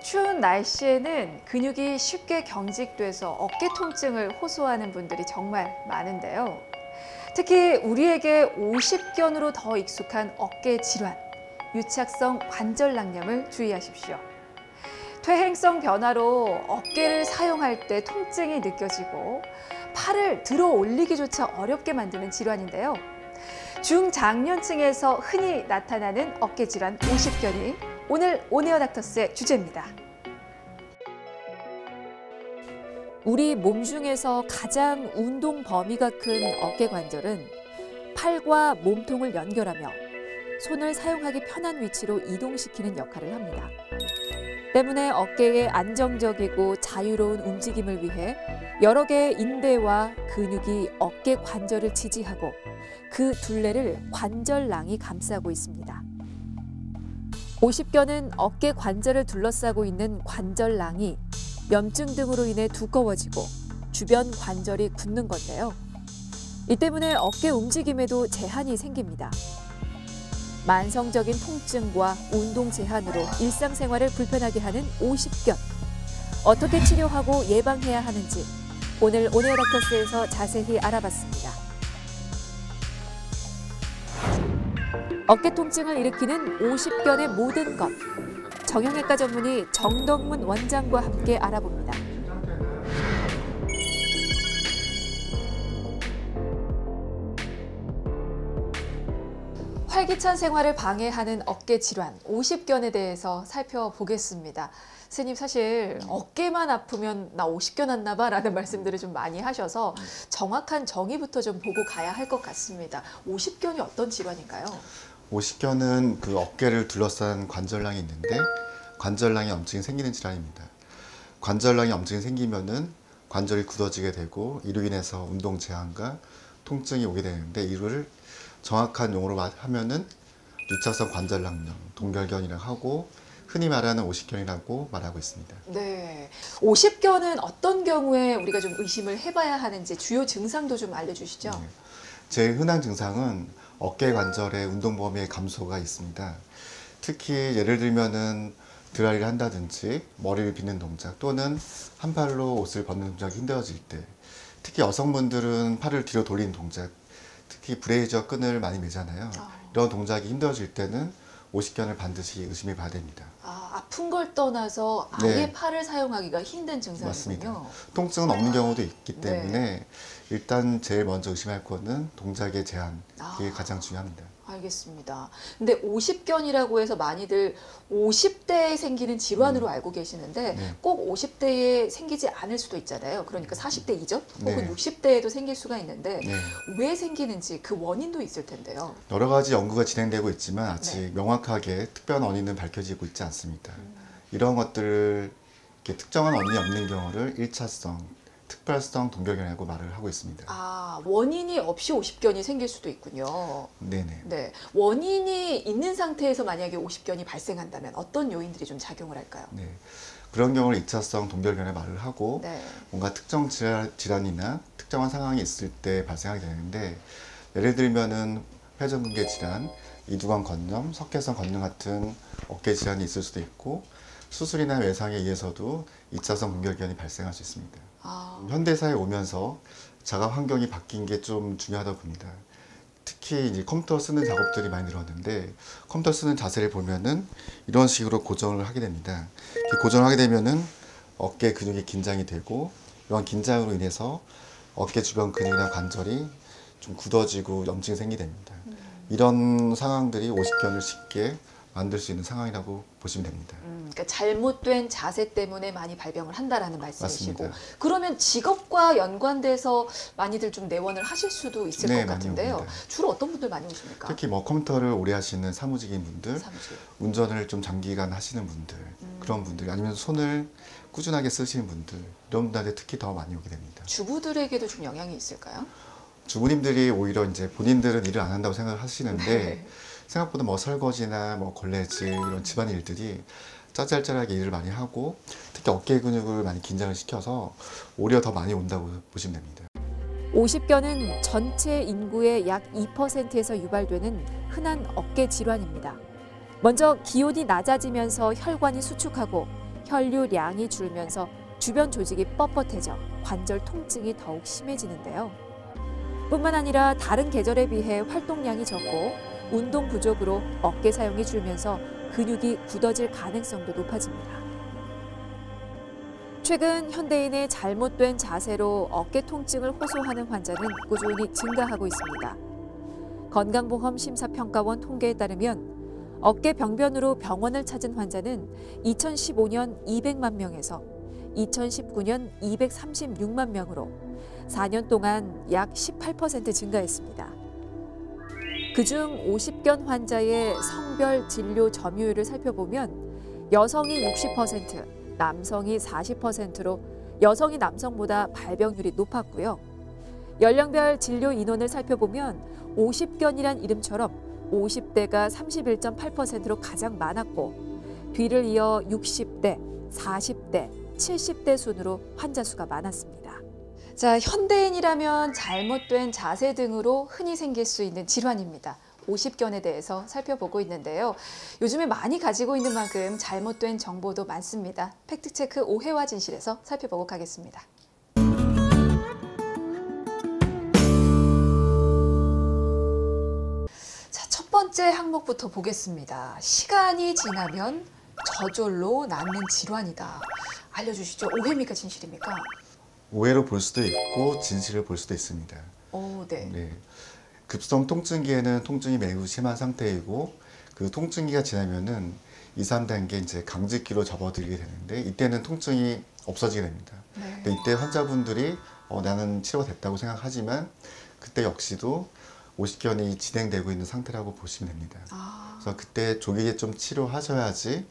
추운 날씨에는 근육이 쉽게 경직돼서 어깨 통증을 호소하는 분들이 정말 많은데요. 특히 우리에게 50견으로 더 익숙한 어깨 질환, 유착성 관절낭염을 주의하십시오. 퇴행성 변화로 어깨를 사용할 때 통증이 느껴지고 팔을 들어 올리기조차 어렵게 만드는 질환인데요. 중장년층에서 흔히 나타나는 어깨 질환 50견이 오늘 온에어 닥터스의 주제입니다. 우리 몸 중에서 가장 운동 범위가 큰 어깨 관절은 팔과 몸통을 연결하며 손을 사용하기 편한 위치로 이동시키는 역할을 합니다. 때문에 어깨의 안정적이고 자유로운 움직임을 위해 여러 개의 인대와 근육이 어깨 관절을 지지하고 그 둘레를 관절낭이 감싸고 있습니다. 50견은 어깨 관절을 둘러싸고 있는 관절낭이 염증 등으로 인해 두꺼워지고 주변 관절이 굳는 건데요. 이 때문에 어깨 움직임에도 제한이 생깁니다. 만성적인 통증과 운동 제한으로 일상생활을 불편하게 하는 50견. 어떻게 치료하고 예방해야 하는지 오늘 온에어 닥터스에서 자세히 알아봤습니다. 어깨 통증을 일으키는 50견의 모든 것. 정형외과 전문의 정덕문 원장과 함께 알아봅니다. 활기찬 생활을 방해하는 어깨 질환 50견에 대해서 살펴보겠습니다. 선생님, 사실 어깨만 아프면 나 50견 왔나 봐 라는 말씀들을 좀 많이 하셔서 정확한 정의부터 좀 보고 가야 할 것 같습니다. 50견이 어떤 질환인가요? 50견은 그 어깨를 둘러싼 관절낭이 있는데 관절낭에 염증이 생기는 질환입니다. 관절낭에 염증이 생기면은 관절이 굳어지게 되고 이로 인해서 운동 제한과 통증이 오게 되는데 이를 정확한 용어로 하면은 유착성 관절낭염, 동결견이라고 하고 흔히 말하는 50견이라고 말하고 있습니다. 네, 50견은 어떤 경우에 우리가 좀 의심을 해봐야 하는지 주요 증상도 좀 알려주시죠. 네. 제일 흔한 증상은 어깨 관절의 운동 범위의 감소가 있습니다. 특히 예를 들면은 드라이를 한다든지 머리를 빗는 동작 또는 한 팔로 옷을 벗는 동작이 힘들어질 때, 특히 여성분들은 팔을 뒤로 돌리는 동작, 특히 브레이저 끈을 많이 매잖아요. 이런 동작이 힘들어질 때는 50견을 반드시 의심해 봐야 됩니다. 아픈 걸 떠나서 아예 네. 팔을 사용하기가 힘든 증상이군요. 맞습니다. 통증은 없는 경우도 있기 때문에 네. 일단 제일 먼저 의심할 거는 동작의 제한, 이게 가장 중요합니다. 알겠습니다. 근데 50견이라고 해서 많이들 50대에 생기는 질환으로 알고 계시는데 네. 꼭 50대에 생기지 않을 수도 있잖아요. 그러니까 40대 이전 혹은 네. 60대에도 생길 수가 있는데 네. 왜 생기는지 그 원인도 있을 텐데요. 여러 가지 연구가 진행되고 있지만 아직 네. 명확하게 특별한 원인은 밝혀지고 있지 않습니다. 이런 것들을 이렇게 특정한 원인이 없는 경우를 1차성, 특별성 동결견이라고 말을 하고 있습니다. 원인이 없이 50견이 생길 수도 있군요. 네네. 네, 원인이 있는 상태에서 만약에 50견이 발생한다면 어떤 요인들이 좀 작용을 할까요? 네. 그런 경우를 2차성 동결견에 말을 하고 네. 뭔가 특정 질환이나 특정한 상황이 있을 때 발생하게 되는데 예를 들면은 회전근개 질환, 이두관 건염, 석회성 건염 같은 어깨 질환이 있을 수도 있고 수술이나 외상에 의해서도 2차성 동결견이 발생할 수 있습니다. 현대사에 오면서 자가 환경이 바뀐 게 좀 중요하다고 봅니다. 특히 이제 컴퓨터 쓰는 작업들이 많이 늘었는데 컴퓨터 쓰는 자세를 보면은 이런 식으로 고정을 하게 됩니다. 이렇게 고정을 하게 되면은 어깨 근육이 긴장이 되고 이런 긴장으로 인해서 어깨 주변 근육이나 관절이 좀 굳어지고 염증이 생기게 됩니다. 이런 상황들이 50견을 쉽게 만들 수 있는 상황이라고 보시면 됩니다. 그러니까 잘못된 자세 때문에 많이 발병을 한다라는 말씀이시고 맞습니다. 그러면 직업과 연관돼서 많이들 좀 내원을 하실 수도 있을 네, 것 같은데요. 많이 옵니다. 주로 어떤 분들 많이 오십니까? 특히 뭐 컴퓨터를 오래 하시는 사무직인 분들, 사무직. 운전을 좀 장기간 하시는 분들, 그런 분들, 아니면 손을 꾸준하게 쓰시는 분들, 이런 분들한테 특히 더 많이 오게 됩니다. 주부들에게도 좀 영향이 있을까요? 주부님들이 오히려 이제 본인들은 일을 안 한다고 생각을 하시는데 네. 생각보다 뭐 설거지나 뭐 걸레질 이런 집안일들이 짜잘짜잘하게 일을 많이 하고 특히 어깨 근육을 많이 긴장을 시켜서 오히려 더 많이 온다고 보시면 됩니다. 50견은 전체 인구의 약 2%에서 유발되는 흔한 어깨 질환입니다. 먼저 기온이 낮아지면서 혈관이 수축하고 혈류량이 줄면서 주변 조직이 뻣뻣해져 관절 통증이 더욱 심해지는데요. 뿐만 아니라 다른 계절에 비해 활동량이 적고 운동 부족으로 어깨 사용이 줄면서 근육이 굳어질 가능성도 높아집니다. 최근 현대인의 잘못된 자세로 어깨 통증을 호소하는 환자는 꾸준히 증가하고 있습니다. 건강보험심사평가원 통계에 따르면 어깨 병변으로 병원을 찾은 환자는 2015년 200만 명에서 2019년 236만 명으로 4년 동안 약 18% 증가했습니다. 그중 50견 환자의 성별 진료 점유율을 살펴보면 여성이 60%, 남성이 40%로 여성이 남성보다 발병률이 높았고요. 연령별 진료 인원을 살펴보면 50견이란 이름처럼 50대가 31.8%로 가장 많았고 뒤를 이어 60대, 40대, 70대 순으로 환자 수가 많았습니다. 자, 현대인이라면 잘못된 자세 등으로 흔히 생길 수 있는 질환입니다. 50견에 대해서 살펴보고 있는데요. 요즘에 많이 가지고 있는 만큼 잘못된 정보도 많습니다. 팩트체크 오해와 진실에서 살펴보고 가겠습니다. 자, 첫 번째 항목부터 보겠습니다. 시간이 지나면 저절로 낫는 질환이다. 알려주시죠. 오해입니까, 진실입니까? 오해로 볼 수도 있고 진실을 볼 수도 있습니다. 네. 네. 급성 통증기에는 통증이 매우 심한 상태이고 그 통증기가 지나면은 2, 3단계 이제 강직기로 접어들게 되는데 이때는 통증이 없어지게 됩니다. 네. 근데 이때 환자분들이 나는 치료가 됐다고 생각하지만 그때 역시도 50견이 진행되고 있는 상태라고 보시면 됩니다. 그래서 그때 조기에 좀 치료하셔야지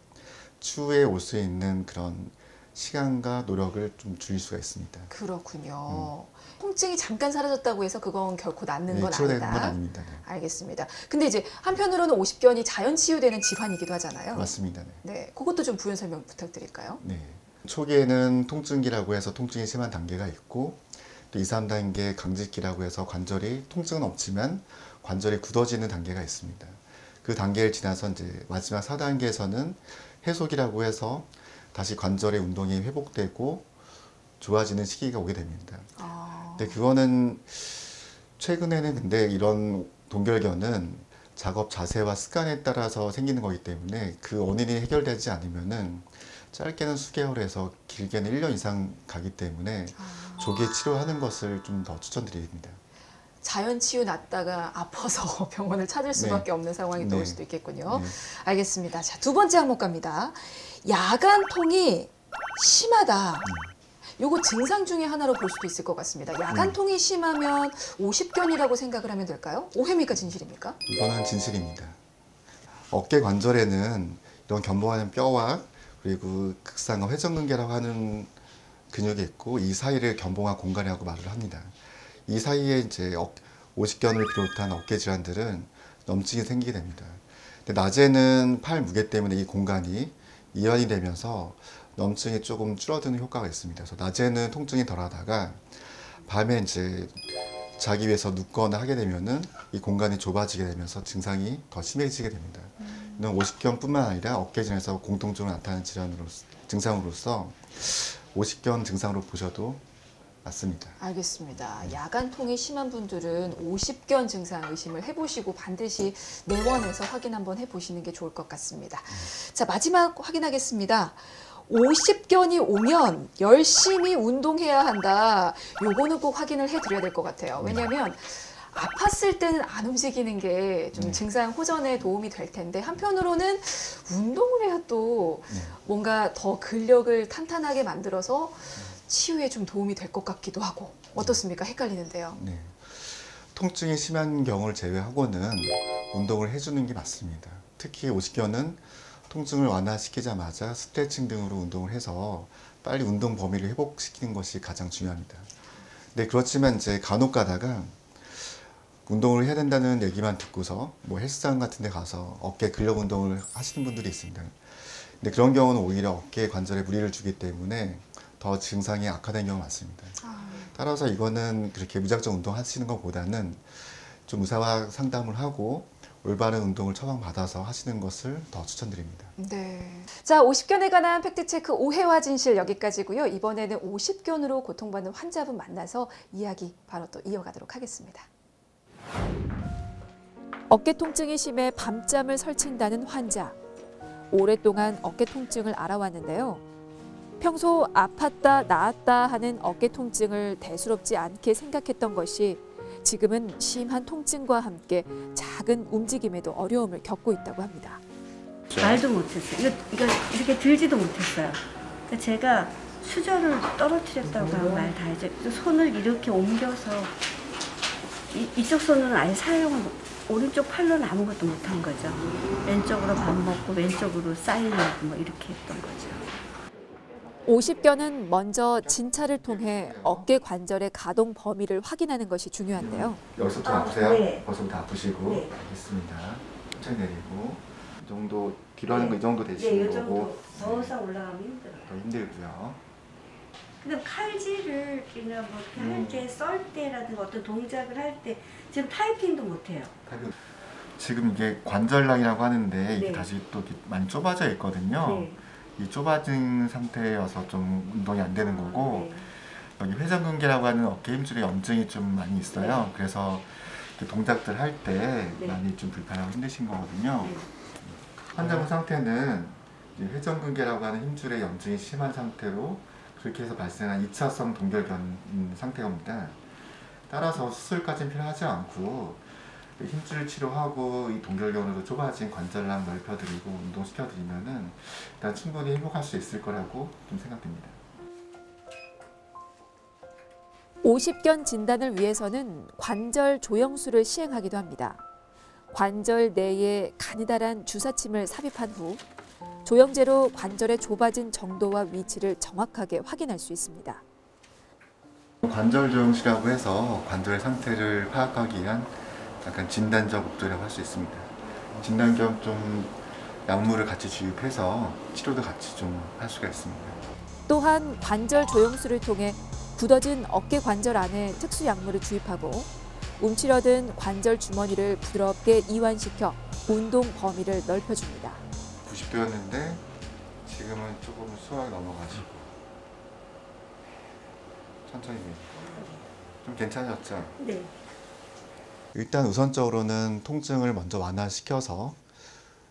추후에 올 수 있는 그런 시간과 노력을 좀 줄일 수가 있습니다. 그렇군요. 통증이 잠깐 사라졌다고 해서 그건 결코 낫는 건 치료되는 아니다. 건 아닙니다. 네. 알겠습니다. 근데 이제 한편으로는 50견이 자연 치유되는 질환이기도 하잖아요. 맞습니다. 네. 네, 그것도 좀 부연 설명 부탁드릴까요? 네. 초기에는 통증기라고 해서 통증이 심한 단계가 있고 또 2, 3단계 강직기라고 해서 관절이 통증은 없지만 관절이 굳어지는 단계가 있습니다. 그 단계를 지나서 이제 마지막 4단계에서는 해속이라고 해서 다시 관절의 운동이 회복되고 좋아지는 시기가 오게 됩니다. 근데 그거는 최근에는 근데 이런 동결견은 작업 자세와 습관에 따라서 생기는 거기 때문에 그 원인이 해결되지 않으면은 짧게는 수개월에서 길게는 1년 이상 가기 때문에 조기에 치료하는 것을 좀 더 추천드립니다. 자연 치유 났다가 아파서 병원을 찾을 수밖에 없는 상황이 또 올 수도 있겠군요. 알겠습니다. 자, 두 번째 항목 갑니다. 야간통이 심하다. 요거 증상 중에 하나로 볼 수도 있을 것 같습니다. 야간통이 심하면 50견이라고 생각을 하면 될까요? 오해입니까, 진실입니까? 이거는 진실입니다. 어깨 관절에는 이런 견봉하는 뼈와 그리고 극상과 회전근개라고 하는 근육이 있고 이 사이를 견봉화 공간이라고 말을 합니다. 이 사이에 이제 50견을 비롯한 어깨 질환들은 염증이 생기게 됩니다. 근데 낮에는 팔 무게 때문에 이 공간이 이완이 되면서 염증이 조금 줄어드는 효과가 있습니다. 그래서 낮에는 통증이 덜하다가 밤에 이제 자기 위해서 눕거나 하게 되면은 이 공간이 좁아지게 되면서 증상이 더 심해지게 됩니다. 이는 50견뿐만 아니라 어깨 질환에서 공통적으로 나타나는 증상으로서 50견 증상으로 보셔도 맞습니다. 알겠습니다. 야간통이 심한 분들은 50견 증상 의심을 해보시고 반드시 내원에서 확인 한번 해보시는 게 좋을 것 같습니다. 자, 마지막 확인하겠습니다. 50견이 오면 열심히 운동해야 한다. 요거는 꼭 확인을 해드려야 될 것 같아요. 왜냐하면 아팠을 때는 안 움직이는 게 좀 증상 호전에 도움이 될 텐데 한편으로는 운동을 해야 또 뭔가 더 근력을 탄탄하게 만들어서 치유에 좀 도움이 될 것 같기도 하고 어떻습니까? 헷갈리는데요. 네. 통증이 심한 경우를 제외하고는 운동을 해주는 게 맞습니다. 특히 50견은 통증을 완화시키자마자 스트레칭 등으로 운동을 해서 빨리 운동 범위를 회복시키는 것이 가장 중요합니다. 네, 그렇지만 이제 간혹 가다가 운동을 해야 된다는 얘기만 듣고서 뭐 헬스장 같은 데 가서 어깨 근력 운동을 하시는 분들이 있습니다. 근데 그런 경우는 오히려 어깨 관절에 무리를 주기 때문에 더 증상이 악화된 경우가 많습니다. 따라서 이거는 그렇게 무작정 운동하시는 것보다는 좀 의사와 상담을 하고 올바른 운동을 처방받아서 하시는 것을 더 추천드립니다. 네. 자, 50견에 관한 팩트체크 오해와 진실 여기까지고요. 이번에는 50견으로 고통받는 환자분 만나서 이야기 바로 또 이어가도록 하겠습니다. 어깨 통증이 심해 밤잠을 설친다는 환자. 오랫동안 어깨 통증을 앓아왔는데요. 평소 아팠다 나았다 하는 어깨 통증을 대수롭지 않게 생각했던 것이 지금은 심한 통증과 함께 작은 움직임에도 어려움을 겪고 있다고 합니다. 말도 못했어요. 이거 이렇게 들지도 못했어요. 그러니까 제가 수저를 떨어뜨렸다고 하면 말 다 해줘. 손을 이렇게 옮겨서 이쪽 손은 아예 사용을 오른쪽 팔로는 아무것도 못한 거죠. 왼쪽으로 밥 먹고 왼쪽으로 사인하고 뭐 이렇게 했던 거죠. 50견은 먼저 진찰을 통해 어깨 관절의 가동 범위를 확인하는 것이 중요한데요. 여기서부터 아프세요? 네. 벌써부터 아프시고. 네. 알겠습니다. 천천히 내리고. 이 정도 뒤로 하는 거 이 정도 되시는 이 정도 거고. 더 이상 올라가면 힘들어요. 더 힘들고요. 근데 칼질을 이나 뭐 이렇게 할 때, 썰 때라든가 어떤 동작을 할 때 지금 타이핑도 못해요. 지금 이게 관절낭이라고 하는데 이게 네. 다시 또 이렇게 많이 좁아져 있거든요. 네. 이 좁아진 상태여서 좀 운동이 안 되는 거고, 네. 여기 회전근개라고 하는 어깨 힘줄에 염증이 좀 많이 있어요. 그래서 이렇게 동작들 할 때 네. 많이 좀 불편하고 힘드신 거거든요. 네. 환자분 상태는 이제 회전근개라고 하는 힘줄에 염증이 심한 상태로 그렇게 해서 발생한 2차성 동결견 상태입니다. 따라서 수술까지는 필요하지 않고 힘줄 치료하고 이 동결견으로 좁아진 관절낭 넓혀드리고 운동시켜드리면은 일단 충분히 회복할 수 있을 거라고 좀 생각됩니다. 50견 진단을 위해서는 관절 조영술을 시행하기도 합니다. 관절 내에 가느다란 주사침을 삽입한 후 조영제로 관절의 좁아진 정도와 위치를 정확하게 확인할 수 있습니다. 관절 조영술이라고 해서 관절의 상태를 파악하기 위한 약간 진단적 목적이라고 할 수 있습니다. 진단 겸 좀 약물을 같이 주입해서 치료도 같이 좀 할 수가 있습니다. 또한 관절 조영술을 통해 굳어진 어깨 관절 안에 특수 약물을 주입하고 움츠러든 관절 주머니를 부드럽게 이완시켜 운동 범위를 넓혀줍니다. 90도였는데 지금은 조금 수학이 넘어가시고 천천히 좀 괜찮으셨죠? 네. 일단 우선적으로는 통증을 먼저 완화시켜서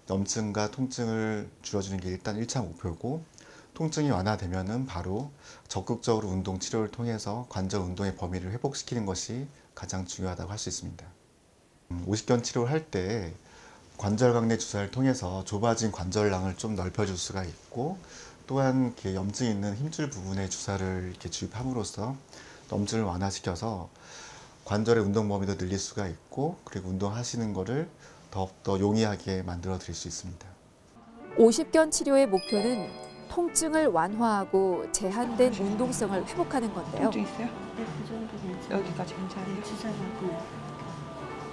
염증과 통증을 줄여주는 게 일단 1차 목표고, 통증이 완화되면은 바로 적극적으로 운동 치료를 통해서 관절 운동의 범위를 회복시키는 것이 가장 중요하다고 할 수 있습니다. 50견 치료를 할 때 관절 강내 주사를 통해서 좁아진 관절낭을 좀 넓혀줄 수가 있고, 또한 이렇게 염증이 있는 힘줄 부분에 주사를 이렇게 주입함으로써 염증을 완화시켜서 관절의 운동 범위도 늘릴 수가 있고, 그리고 운동하시는 거를 더욱더 용이하게 만들어 드릴 수 있습니다. 50견 치료의 목표는 통증을 완화하고 제한된 운동성을 회복하는 건데요. 통증 있어요? 네, 그 정도 괜찮아요. 여기까지 괜찮아요? 주사하고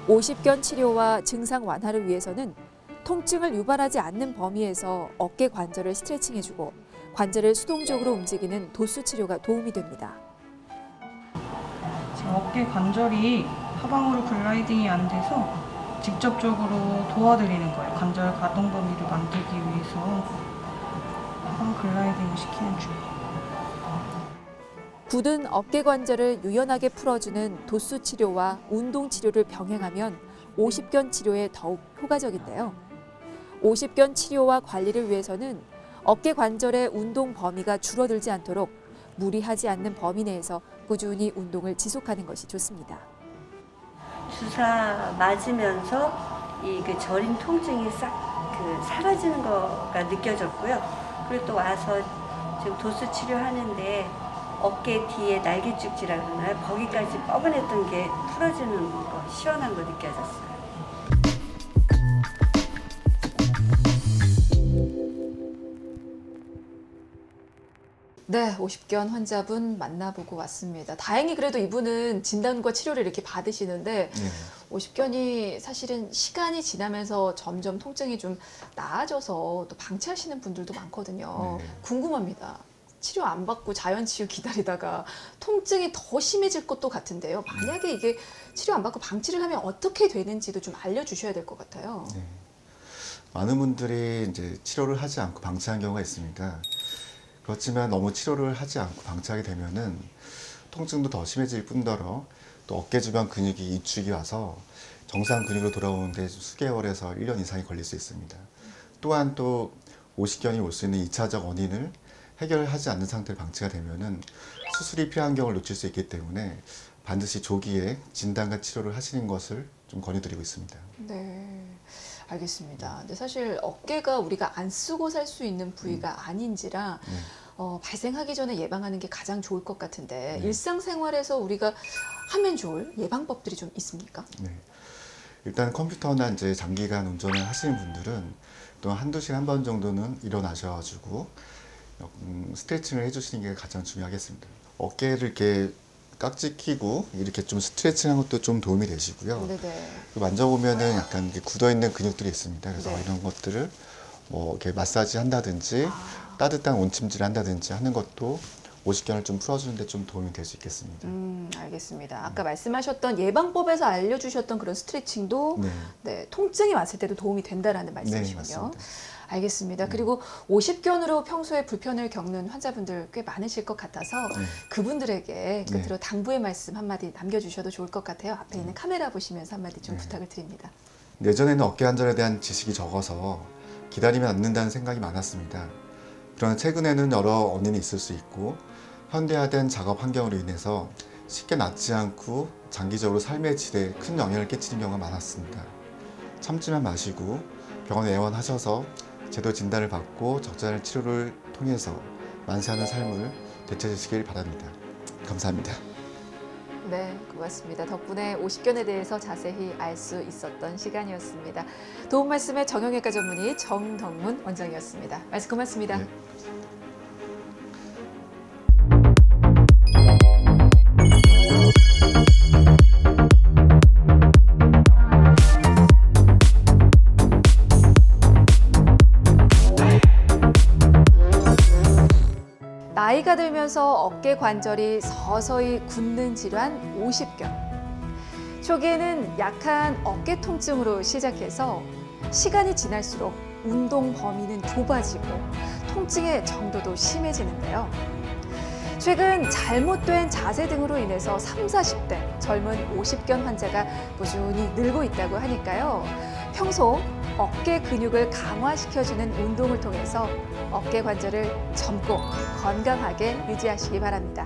50견 치료와 증상 완화를 위해서는 통증을 유발하지 않는 범위에서 어깨 관절을 스트레칭해주고 관절을 수동적으로 움직이는 도수 치료가 도움이 됩니다. 지금 어깨 관절이 하방으로 글라이딩이 안 돼서 직접적으로 도와드리는 거예요. 관절 가동 범위를 만들기 위해서 하방 글라이딩을 시키는 중이에요. 굳은 어깨 관절을 유연하게 풀어주는 도수 치료와 운동 치료를 병행하면 50견 치료에 더욱 효과적인데요. 50견 치료와 관리를 위해서는 어깨 관절의 운동 범위가 줄어들지 않도록 무리하지 않는 범위 내에서 꾸준히 운동을 지속하는 것이 좋습니다. 주사 맞으면서 이 그 저린 통증이 싹 사라지는 거가 느껴졌고요. 그리고 또 와서 지금 도수 치료하는데 어깨 뒤에 날개죽지라 그러나요? 거기까지 뻐근했던 게 풀어지는 거, 시원한 거 느껴졌어요. 네, 50견 환자분 만나보고 왔습니다. 다행히 그래도 이분은 진단과 치료를 이렇게 받으시는데 네. 50견이 사실은 시간이 지나면서 점점 통증이 좀 나아져서 또 방치하시는 분들도 많거든요. 네. 궁금합니다. 치료 안 받고 자연 치유 기다리다가 통증이 더 심해질 것도 같은데요. 만약에 이게 치료 안 받고 방치를 하면 어떻게 되는지도 좀 알려주셔야 될 것 같아요. 네. 많은 분들이 이제 치료를 하지 않고 방치한 경우가 있습니다. 그렇지만 너무 치료를 하지 않고 방치하게 되면은 통증도 더 심해질 뿐더러 또 어깨 주변 근육이 이축이 와서 정상 근육으로 돌아오는데 수개월에서 1년 이상이 걸릴 수 있습니다. 또한 또 오십견이 올 수 있는 2차적 원인을 해결하지 않는 상태로 방치가 되면은 수술이 필요한 경우를 놓칠 수 있기 때문에 반드시 조기에 진단과 치료를 하시는 것을 좀 권유드리고 있습니다. 네, 알겠습니다. 근데 사실 어깨가 우리가 안 쓰고 살 수 있는 부위가 아닌지라 네. 발생하기 전에 예방하는 게 가장 좋을 것 같은데 네. 일상생활에서 우리가 하면 좋을 예방법들이 좀 있습니까? 네. 일단 컴퓨터나 이제 장기간 운전을 하시는 분들은 또 한두 시간 한 번 정도는 일어나셔가지고 스트레칭을 해주시는 게 가장 중요하겠습니다. 어깨를 이렇게 깍지 끼고 이렇게 좀 스트레칭한 것도 좀 도움이 되시고요. 네네. 만져보면은 약간 이렇게 굳어있는 근육들이 있습니다. 그래서 네. 이런 것들을 뭐 이렇게 마사지 한다든지 따뜻한 온찜질 한다든지 하는 것도 오십견을 좀 풀어주는데 좀 도움이 될 수 있겠습니다. 알겠습니다. 아까 말씀하셨던 예방법에서 알려주셨던 그런 스트레칭도 네. 네, 통증이 왔을 때도 도움이 된다라는 네, 말씀이시군요. 맞습니다. 알겠습니다. 그리고 오십견으로 평소에 불편을 겪는 환자분들 꽤 많으실 것 같아서 네. 그분들에게 네. 끝으로 당부의 말씀 한마디 남겨주셔도 좋을 것 같아요. 앞에 있는 카메라 보시면서 한마디 좀 네. 부탁을 드립니다. 예전에는 어깨 관절에 대한 지식이 적어서 기다리면 않는다는 생각이 많았습니다. 그러나 최근에는 여러 원인이 있을 수 있고 현대화된 작업 환경으로 인해서 쉽게 낫지 않고 장기적으로 삶의 질에 큰 영향을 끼치는 경우가 많았습니다. 참지만 마시고 병원에 애원하셔서 제도 진단을 받고 적절한 치료를 통해서 만세하는 삶을 되찾으시길 바랍니다. 감사합니다. 네, 고맙습니다. 덕분에 오십견에 대해서 자세히 알 수 있었던 시간이었습니다. 도움 말씀의 정형외과 전문의 정덕문 원장이었습니다. 말씀 고맙습니다. 네. 나이가 들면서 어깨 관절이 서서히 굳는 질환 오십견. 초기에는 약한 어깨 통증으로 시작해서 시간이 지날수록 운동 범위는 좁아지고 통증의 정도도 심해지는데요. 최근 잘못된 자세 등으로 인해서 30, 40대 젊은 오십견 환자가 꾸준히 늘고 있다고 하니까요. 평소 어깨 근육을 강화시켜주는 운동을 통해서 어깨 관절을 젊고 건강하게 유지하시기 바랍니다.